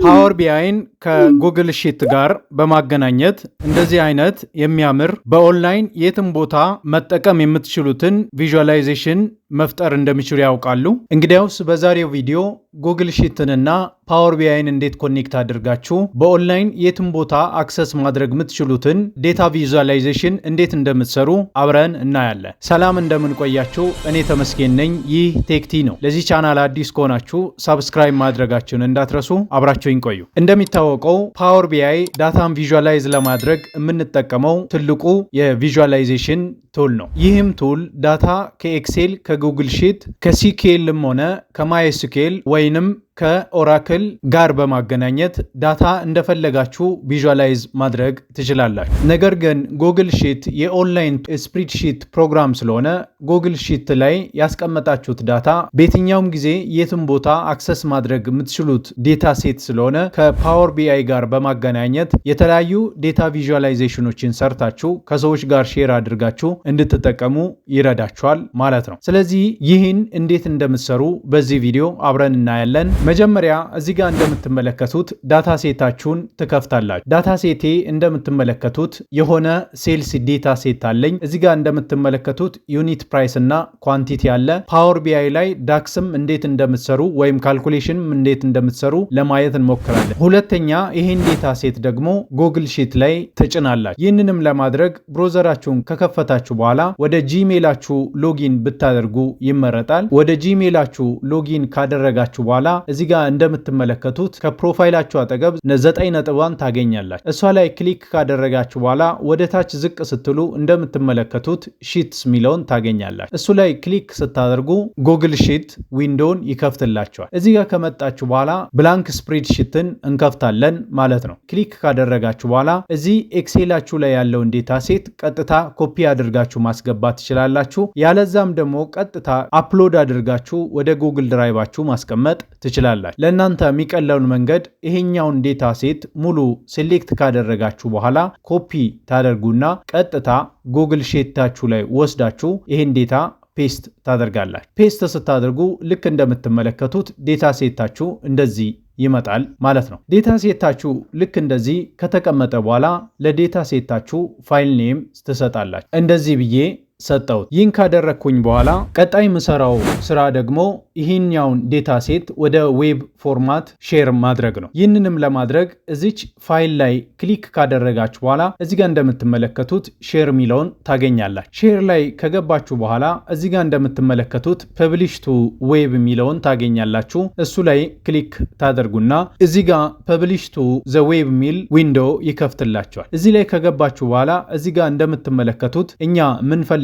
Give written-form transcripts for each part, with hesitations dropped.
ፓወር ቢአይን ከጉግል ሺት ጋር በማገናኘት እንደዚህ አይነት የሚያምር በኦንላይን የትም ቦታ መጠቀም የምትችሉትን ቪዥዋላይዜሽን መፍጠር እንደሚችሉ ያውቃሉ? እንግዲያውስ በዛሬው ቪዲዮ ጉግል ሺትንና ፓወር ቢአይን እንዴት ኮኔክት አድርጋችሁ በኦንላይን የትም ቦታ አክሰስ ማድረግ የምትችሉትን ዴታ ቪዥዋላይዜሽን እንዴት እንደምትሰሩ አብረን እናያለን። ሰላም እንደምንቆያችሁ፣ እኔ ተመስገን ነኝ። ይህ ቴክቲ ነው። ለዚህ ቻናል አዲስ ከሆናችሁ ሳብስክራይብ ማድረጋችሁን እንዳትረሱ፣ አብራችሁኝ ቆዩ። እንደሚታወቀው ፓወር ቢአይ ዳታን ቪዥዋላይዝ ለማድረግ የምንጠቀመው ትልቁ የቪዥዋላይዜሽን ቱል ነው። ይህም ቱል ዳታ ከኤክሴል ከጉግል ሺት ከሲኬልም ሆነ ከማይስኬል ወይንም ከኦራክል ጋር በማገናኘት ዳታ እንደፈለጋችሁ ቪዥዋላይዝ ማድረግ ትችላላችሁ። ነገር ግን ጉግል ሺት የኦንላይን ስፕሪድሺት ፕሮግራም ስለሆነ ጉግል ሺት ላይ ያስቀመጣችሁት ዳታ በየትኛውም ጊዜ የትም ቦታ አክሰስ ማድረግ የምትችሉት ዴታ ሴት ስለሆነ ከፓወር ቢአይ ጋር በማገናኘት የተለያዩ ዴታ ቪዥዋላይዜሽኖችን ሰርታችሁ ከሰዎች ጋር ሼር አድርጋችሁ እንድትጠቀሙ ይረዳችኋል ማለት ነው። ስለዚህ ይህን እንዴት እንደምትሰሩ በዚህ ቪዲዮ አብረን እናያለን። መጀመሪያ እዚህ ጋር እንደምትመለከቱት ዳታ ሴታችሁን ትከፍታላችሁ። ዳታ ሴቴ እንደምትመለከቱት የሆነ ሴልስ ዴታ ሴት አለኝ። እዚህ ጋር እንደምትመለከቱት ዩኒት ፕራይስ እና ኳንቲቲ አለ። ፓወር ቢአይ ላይ ዳክስም እንዴት እንደምትሰሩ ወይም ካልኩሌሽንም እንዴት እንደምትሰሩ ለማየት እንሞክራለን። ሁለተኛ ይህን ዴታ ሴት ደግሞ ጉግል ሺት ላይ ትጭናላችሁ። ይህንንም ለማድረግ ብሮዘራችሁን ከከፈታችሁ በኋላ ወደ ጂሜላችሁ ሎጊን ብታደርጉ ይመረጣል። ወደ ጂሜላችሁ ሎጊን ካደረጋችሁ በኋላ እዚህ ጋር እንደምትመለከቱት ከፕሮፋይላችሁ አጠገብ 9 ነጥቧን ታገኛላችሁ። እሷ ላይ ክሊክ ካደረጋችሁ በኋላ ወደ ታች ዝቅ ስትሉ እንደምትመለከቱት ሺትስ ሚለውን ታገኛላችሁ። እሱ ላይ ክሊክ ስታደርጉ ጉግል ሺት ዊንዶውን ይከፍትላችኋል። እዚህ ጋር ከመጣችሁ በኋላ ብላንክ ስፕሬድ ሺትን እንከፍታለን ማለት ነው። ክሊክ ካደረጋችሁ በኋላ እዚህ ኤክሴላችሁ ላይ ያለውን ዴታ ሴት ቀጥታ ኮፒ አድርጋችሁ ማስገባት ትችላላችሁ። ያለዛም ደግሞ ቀጥታ አፕሎድ አድርጋችሁ ወደ ጉግል ድራይቫችሁ ማስቀመጥ ትችላላችሁ። ለእናንተ የሚቀለውን መንገድ ይሄኛውን ዴታ ሴት ሙሉ ሴሌክት ካደረጋችሁ በኋላ ኮፒ ታደርጉና ቀጥታ ጉግል ሺታችሁ ላይ ወስዳችሁ ይሄን ዴታ ፔስት ታደርጋላችሁ። ፔስት ስታደርጉ ልክ እንደምትመለከቱት ዴታ ሴታችሁ እንደዚህ ይመጣል ማለት ነው። ዴታ ሴታችሁ ልክ እንደዚህ ከተቀመጠ በኋላ ለዴታ ሴታችሁ ፋይል ኔም ትሰጣላችሁ። እንደዚህ ብዬ ሰጠሁት። ይህን ካደረግኩኝ በኋላ ቀጣይ ምሰራው ስራ ደግሞ ይህኛውን ዴታ ሴት ወደ ዌብ ፎርማት ሼር ማድረግ ነው። ይህንንም ለማድረግ እዚች ፋይል ላይ ክሊክ ካደረጋችሁ በኋላ እዚህ ጋር እንደምትመለከቱት ሼር ሚለውን ታገኛላችሁ። ሼር ላይ ከገባችሁ በኋላ እዚህ ጋር እንደምትመለከቱት ፐብሊሽ ቱ ዌብ ሚለውን ታገኛላችሁ። እሱ ላይ ክሊክ ታደርጉና እዚህ ጋር ፐብሊሽ ቱ ዘ ዌብ ሚል ዊንዶው ይከፍትላችኋል። እዚህ ላይ ከገባችሁ በኋላ እዚህ ጋር እንደምትመለከቱት እኛ ምንፈልገው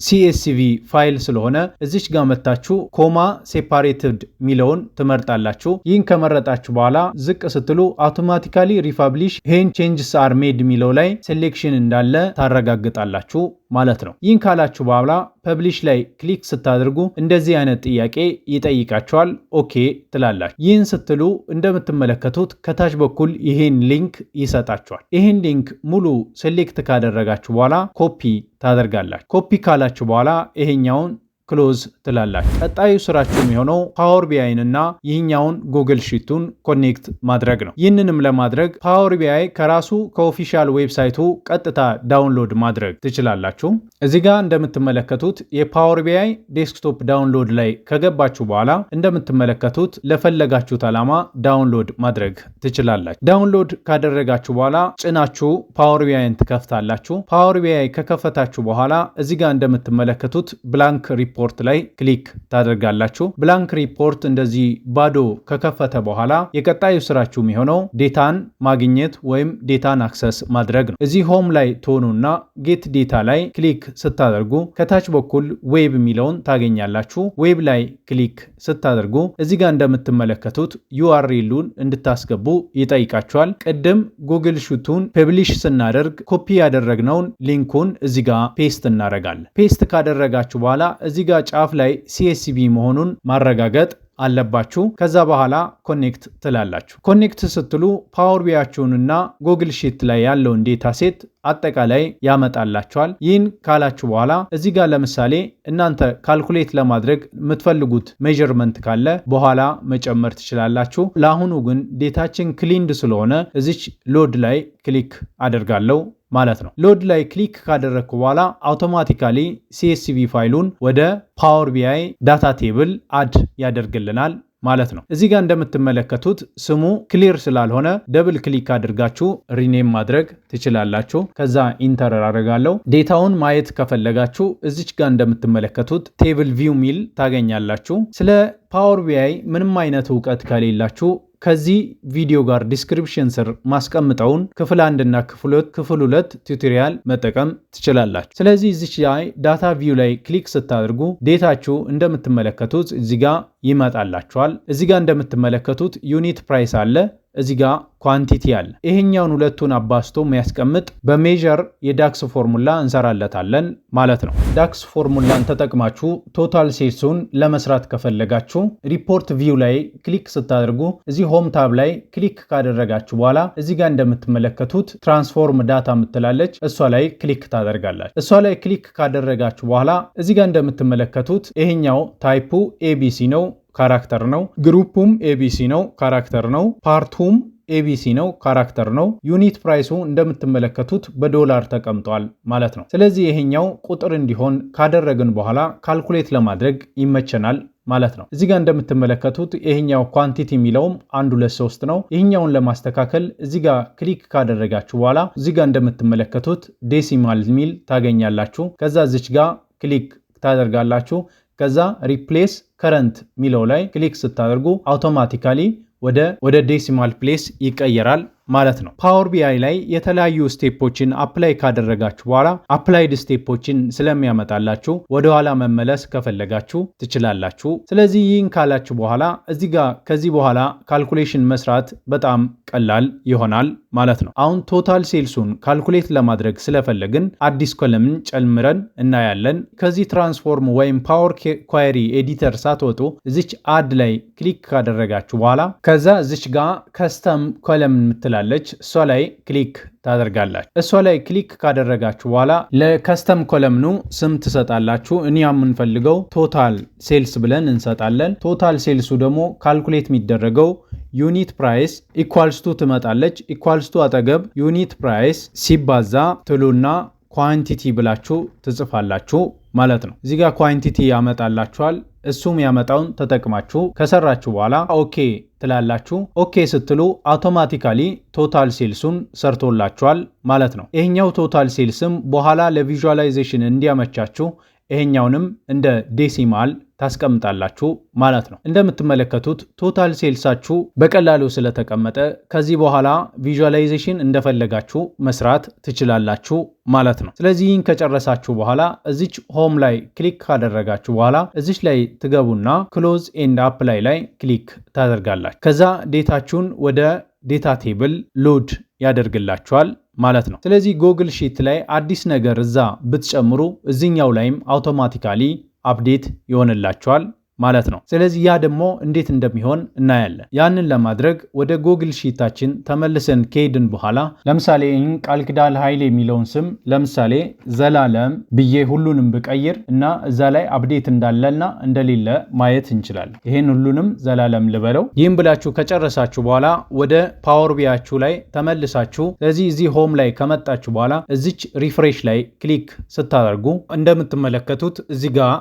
CSV ፋይል ስለሆነ እዚች ጋር መታችሁ ኮማ ሴፓሬትድ ሚለውን ትመርጣላችሁ። ይህን ከመረጣችሁ በኋላ ዝቅ ስትሉ አውቶማቲካሊ ሪፐብሊሽ ሄን ቼንጅስ አር ሜድ ሚለው ላይ ሴሌክሽን እንዳለ ታረጋግጣላችሁ ማለት ነው። ይህን ካላችሁ በኋላ ፐብሊሽ ላይ ክሊክ ስታደርጉ እንደዚህ አይነት ጥያቄ ይጠይቃችኋል። ኦኬ ትላላችሁ። ይህን ስትሉ እንደምትመለከቱት ከታች በኩል ይሄን ሊንክ ይሰጣችኋል። ይሄን ሊንክ ሙሉ ሴሌክት ካደረጋችሁ በኋላ ኮፒ ታደርጋላችሁ። ኮፒ ካላችሁ በኋላ ይሄኛውን ክሎዝ ትላላችሁ። ቀጣዩ ስራችሁ የሚሆነው ፓወር ቢአይን እና ይህኛውን ጉግል ሺቱን ኮኔክት ማድረግ ነው። ይህንንም ለማድረግ ፓወር ቢአይ ከራሱ ከኦፊሻል ዌብሳይቱ ቀጥታ ዳውንሎድ ማድረግ ትችላላችሁ። እዚህ ጋር እንደምትመለከቱት የፓወር ቢአይ ዴስክቶፕ ዳውንሎድ ላይ ከገባችሁ በኋላ እንደምትመለከቱት ለፈለጋችሁት ዓላማ ዳውንሎድ ማድረግ ትችላላችሁ። ዳውንሎድ ካደረጋችሁ በኋላ ጭናችሁ ፓወር ቢአይን ትከፍታላችሁ። ፓወር ቢአይ ከከፈታችሁ በኋላ እዚህ ጋር እንደምትመለከቱት ብላንክ ሪፖርት ላይ ክሊክ ታደርጋላችሁ። ብላንክ ሪፖርት እንደዚህ ባዶ ከከፈተ በኋላ የቀጣዩ ስራችሁ የሚሆነው ዴታን ማግኘት ወይም ዴታን አክሰስ ማድረግ ነው። እዚህ ሆም ላይ ትሆኑና ጌት ዴታ ላይ ክሊክ ስታደርጉ ከታች በኩል ዌብ የሚለውን ታገኛላችሁ። ዌብ ላይ ክሊክ ስታደርጉ እዚህ ጋር እንደምትመለከቱት ዩአርኤሉን እንድታስገቡ ይጠይቃችኋል። ቅድም ጉግል ሺቱን ፐብሊሽ ስናደርግ ኮፒ ያደረግነውን ሊንኩን እዚህ ጋር ፔስት እናደርጋለን። ፔስት ካደረጋችሁ በኋላ እዚህ ጋር ጫፍ ላይ CSV መሆኑን ማረጋገጥ አለባችሁ። ከዛ በኋላ ኮኔክት ትላላችሁ። ኮኔክት ስትሉ ፓወር ቢያችሁንና ጉግል ሺት ላይ ያለውን ዴታ ሴት አጠቃላይ ያመጣላችኋል። ይህን ካላችሁ በኋላ እዚህ ጋር ለምሳሌ እናንተ ካልኩሌት ለማድረግ የምትፈልጉት ሜዠርመንት ካለ በኋላ መጨመር ትችላላችሁ። ለአሁኑ ግን ዴታችን ክሊንድ ስለሆነ እዚች ሎድ ላይ ክሊክ አደርጋለሁ ማለት ነው። ሎድ ላይ ክሊክ ካደረግኩ በኋላ አውቶማቲካሊ CSV ፋይሉን ወደ ፓወር ቢአይ ዳታ ቴብል አድ ያደርግልናል ማለት ነው። እዚህ ጋር እንደምትመለከቱት ስሙ ክሊር ስላልሆነ ደብል ክሊክ አድርጋችሁ ሪኔም ማድረግ ትችላላችሁ። ከዛ ኢንተር አደርጋለሁ። ዴታውን ማየት ከፈለጋችሁ እዚች ጋር እንደምትመለከቱት ቴብል ቪው ሚል ታገኛላችሁ። ስለ ፓወር ቢአይ ምንም አይነት እውቀት ከሌላችሁ ከዚህ ቪዲዮ ጋር ዲስክሪፕሽን ስር ማስቀምጠውን ክፍል 1 እና ክፍል 2 ቱቶሪያል መጠቀም ትችላላችሁ። ስለዚህ እዚች ላይ ዳታ ቪው ላይ ክሊክ ስታደርጉ ዴታችሁ እንደምትመለከቱት እዚህ ጋር ይመጣላችኋል። እዚህ ጋር እንደምትመለከቱት ዩኒት ፕራይስ አለ፣ እዚህ ጋር ኳንቲቲ አለ። ይሄኛውን ሁለቱን አባስቶ የሚያስቀምጥ በሜዠር የዳክስ ፎርሙላ እንሰራለታለን ማለት ነው። ዳክስ ፎርሙላን ተጠቅማችሁ ቶታል ሴልሱን ለመስራት ከፈለጋችሁ ሪፖርት ቪው ላይ ክሊክ ስታደርጉ እዚህ ሆም ታብ ላይ ክሊክ ካደረጋችሁ በኋላ እዚህ ጋር እንደምትመለከቱት ትራንስፎርም ዳታ ምትላለች፣ እሷ ላይ ክሊክ ታደርጋላችሁ። እሷ ላይ ክሊክ ካደረጋችሁ በኋላ እዚህ ጋር እንደምትመለከቱት ይሄኛው ታይፑ ኤቢሲ ነው፣ ካራክተር ነው። ግሩፑም ኤቢሲ ነው፣ ካራክተር ነው። ፓርቱም ኤቢሲ ነው፣ ካራክተር ነው። ዩኒት ፕራይሱ እንደምትመለከቱት በዶላር ተቀምጧል ማለት ነው። ስለዚህ ይሄኛው ቁጥር እንዲሆን ካደረግን በኋላ ካልኩሌት ለማድረግ ይመቸናል ማለት ነው። እዚህ ጋር እንደምትመለከቱት ይሄኛው ኳንቲቲ የሚለውም 1 2 3 ነው። ይሄኛውን ለማስተካከል እዚህ ጋር ክሊክ ካደረጋችሁ በኋላ እዚህ ጋር እንደምትመለከቱት ዴሲማል ሚል ታገኛላችሁ። ከዛ እዚች ጋር ክሊክ ታደርጋላችሁ። ከዛ ሪፕሌስ ከረንት ሚለው ላይ ክሊክ ስታደርጉ አውቶማቲካሊ ወደ ዴሲማል ፕሌስ ይቀየራል ማለት ነው። ፓወር ቢአይ ላይ የተለያዩ ስቴፖችን አፕላይ ካደረጋችሁ በኋላ አፕላይድ ስቴፖችን ስለሚያመጣላችሁ ወደኋላ መመለስ ከፈለጋችሁ ትችላላችሁ። ስለዚህ ይህን ካላችሁ በኋላ እዚህ ጋር ከዚህ በኋላ ካልኩሌሽን መስራት በጣም ቀላል ይሆናል ማለት ነው። አሁን ቶታል ሴልሱን ካልኩሌት ለማድረግ ስለፈለግን አዲስ ኮለምን ጨምረን እናያለን። ከዚህ ትራንስፎርም ወይም ፓወር ኳሪ ኤዲተር ሳትወጡ እዚች አድ ላይ ክሊክ ካደረጋችሁ በኋላ ከዛ እዚች ጋር ከስተም ኮለምን ምትላለች እሷ ላይ ክሊክ ታደርጋላችሁ። እሷ ላይ ክሊክ ካደረጋችሁ በኋላ ለከስተም ኮለምኑ ስም ትሰጣላችሁ። እኔ የምንፈልገው ቶታል ሴልስ ብለን እንሰጣለን። ቶታል ሴልሱ ደግሞ ካልኩሌት የሚደረገው ዩኒት ፕራይስ ኢኳልስቱ ትመጣለች። ኢኳልስቱ አጠገብ ዩኒት ፕራይስ ሲባዛ ትሉና ኳንቲቲ ብላችሁ ትጽፋላችሁ ማለት ነው። እዚህ ጋር ኳንቲቲ ያመጣላችኋል። እሱም ያመጣውን ተጠቅማችሁ ከሰራችሁ በኋላ ኦኬ ትላላችሁ። ኦኬ ስትሉ አውቶማቲካሊ ቶታል ሴልሱን ሰርቶላችኋል ማለት ነው። ይሄኛው ቶታል ሴልስም በኋላ ለቪዥዋላይዜሽን እንዲያመቻችሁ ይሄኛውንም እንደ ዴሲማል ታስቀምጣላችሁ ማለት ነው። እንደምትመለከቱት ቶታል ሴልሳችሁ በቀላሉ ስለተቀመጠ ከዚህ በኋላ ቪዥዋላይዜሽን እንደፈለጋችሁ መስራት ትችላላችሁ ማለት ነው። ስለዚህ ይህን ከጨረሳችሁ በኋላ እዚች ሆም ላይ ክሊክ ካደረጋችሁ በኋላ እዚች ላይ ትገቡና ክሎዝ ኤንድ አፕላይ ላይ ክሊክ ታደርጋላችሁ። ከዛ ዴታችሁን ወደ ዴታ ቴብል ሎድ ያደርግላችኋል ማለት ነው። ስለዚህ ጉግል ሺት ላይ አዲስ ነገር እዛ ብትጨምሩ እዚኛው ላይም አውቶማቲካሊ አፕዴት ይሆንላችኋል ማለት ነው። ስለዚህ ያ ደግሞ እንዴት እንደሚሆን እናያለን። ያንን ለማድረግ ወደ ጉግል ሺታችን ተመልሰን ከሄድን በኋላ ለምሳሌ ይህን ቃል ኪዳን ኃይል የሚለውን ስም ለምሳሌ ዘላለም ብዬ ሁሉንም ብቀይር እና እዛ ላይ አፕዴት እንዳለና እንደሌለ ማየት እንችላለን። ይህን ሁሉንም ዘላለም ልበለው። ይህም ብላችሁ ከጨረሳችሁ በኋላ ወደ ፓወር ቢያችሁ ላይ ተመልሳችሁ ስለዚህ እዚህ ሆም ላይ ከመጣችሁ በኋላ እዚች ሪፍሬሽ ላይ ክሊክ ስታደርጉ እንደምትመለከቱት እዚህ ጋር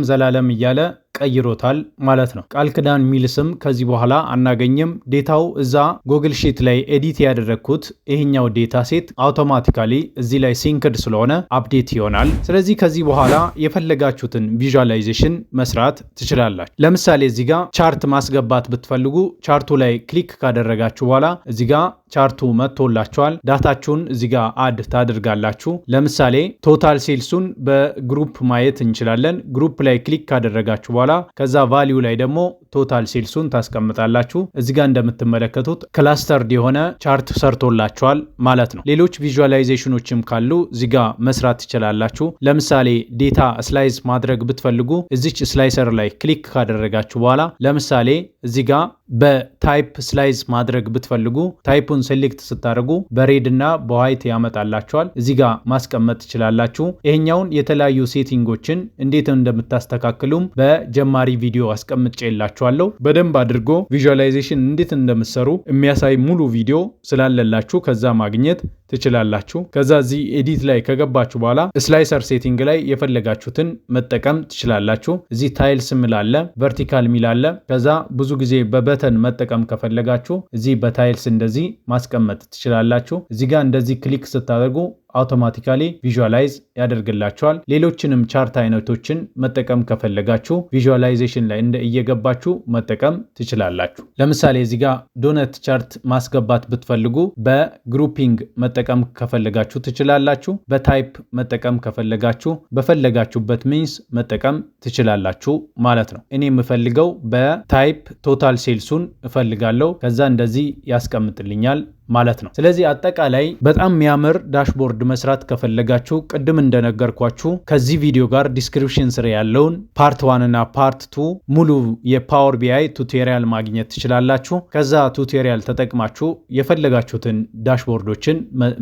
ዘላለም እያለ ቀይሮታል ማለት ነው። ቃል ኪዳን ሚል ስም ከዚህ በኋላ አናገኝም። ዴታው እዛ ጉግል ሺት ላይ ኤዲት ያደረግኩት ይሄኛው ዴታ ሴት አውቶማቲካሊ እዚህ ላይ ሲንክድ ስለሆነ አፕዴት ይሆናል። ስለዚህ ከዚህ በኋላ የፈለጋችሁትን ቪዥዋላይዜሽን መስራት ትችላላችሁ። ለምሳሌ እዚህ ጋር ቻርት ማስገባት ብትፈልጉ ቻርቱ ላይ ክሊክ ካደረጋችሁ በኋላ እዚህ ጋር ቻርቱ መጥቶላችኋል። ዳታችሁን እዚህ ጋር አድ ታደርጋላችሁ። ለምሳሌ ቶታል ሴልሱን በግሩፕ ማየት እንችላለን። ግሩፕ ላይ ክሊክ ካደረጋችሁ በኋላ ከዛ ቫሊዩ ላይ ደግሞ ቶታል ሴልሱን ታስቀምጣላችሁ። እዚህ ጋር እንደምትመለከቱት ክላስተርድ የሆነ ቻርት ሰርቶላችኋል ማለት ነው። ሌሎች ቪዥዋላይዜሽኖችም ካሉ እዚህ ጋር መስራት ትችላላችሁ። ለምሳሌ ዴታ ስላይስ ማድረግ ብትፈልጉ እዚች ስላይሰር ላይ ክሊክ ካደረጋችሁ በኋላ ለምሳሌ እዚህ ጋር በታይፕ ስላይስ ማድረግ ብትፈልጉ ታይፑን ሴሌክት ስታደርጉ በሬድ እና በዋይት ያመጣላችኋል። እዚህ ጋር ማስቀመጥ ትችላላችሁ። ይሄኛውን የተለያዩ ሴቲንጎችን እንዴት እንደምታስተካክሉም በጀማሪ ቪዲዮ አስቀምጬላችኋለሁ። በደንብ አድርጎ ቪዥዋላይዜሽን እንዴት እንደምትሰሩ የሚያሳይ ሙሉ ቪዲዮ ስላለላችሁ ከዛ ማግኘት ትችላላችሁ። ከዛ እዚህ ኤዲት ላይ ከገባችሁ በኋላ ስላይሰር ሴቲንግ ላይ የፈለጋችሁትን መጠቀም ትችላላችሁ። እዚህ ታይልስ ሚላለ ቨርቲካል ሚላለ ከዛ ብዙ ጊዜ በበተን መጠቀም ከፈለጋችሁ እዚህ በታይልስ እንደዚህ ማስቀመጥ ትችላላችሁ። እዚህ ጋር እንደዚህ ክሊክ ስታደርጉ አውቶማቲካሊ ቪዥዋላይዝ ያደርግላችኋል። ሌሎችንም ቻርት አይነቶችን መጠቀም ከፈለጋችሁ ቪዥዋላይዜሽን ላይ እየገባችሁ መጠቀም ትችላላችሁ። ለምሳሌ እዚህ ጋር ዶነት ቻርት ማስገባት ብትፈልጉ በግሩፒንግ መጠቀም ከፈለጋችሁ ትችላላችሁ። በታይፕ መጠቀም ከፈለጋችሁ በፈለጋችሁበት ሚንስ መጠቀም ትችላላችሁ ማለት ነው። እኔ የምፈልገው በታይፕ ቶታል ሴልሱን እፈልጋለሁ። ከዛ እንደዚህ ያስቀምጥልኛል ማለት ነው። ስለዚህ አጠቃላይ በጣም የሚያምር ዳሽቦርድ መስራት ከፈለጋችሁ ቅድም እንደነገርኳችሁ ከዚህ ቪዲዮ ጋር ዲስክሪፕሽን ስር ያለውን ፓርት 1 እና ፓርት 2 ሙሉ የፓወር ቢአይ ቱቶሪያል ማግኘት ትችላላችሁ። ከዛ ቱቶሪያል ተጠቅማችሁ የፈለጋችሁትን ዳሽቦርዶችን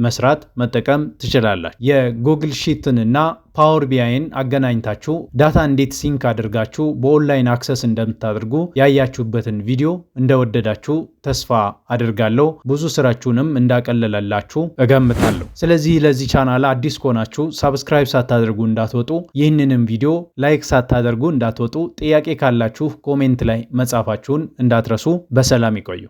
መስራት መጠቀም ትችላላችሁ። የጉግል ሺትን እና ፓወር ቢአይን አገናኝታችሁ ዳታ እንዴት ሲንክ አድርጋችሁ በኦንላይን አክሰስ እንደምታደርጉ ያያችሁበትን ቪዲዮ እንደወደዳችሁ ተስፋ አድርጋለሁ። ብዙ ስራችሁንም እንዳቀለለላችሁ እገምታለሁ። ስለዚህ ለዚህ ቻናል አዲስ ከሆናችሁ ሰብስክራይብ ሳታደርጉ እንዳትወጡ፣ ይህንንም ቪዲዮ ላይክ ሳታደርጉ እንዳትወጡ። ጥያቄ ካላችሁ ኮሜንት ላይ መጻፋችሁን እንዳትረሱ። በሰላም ይቆዩ።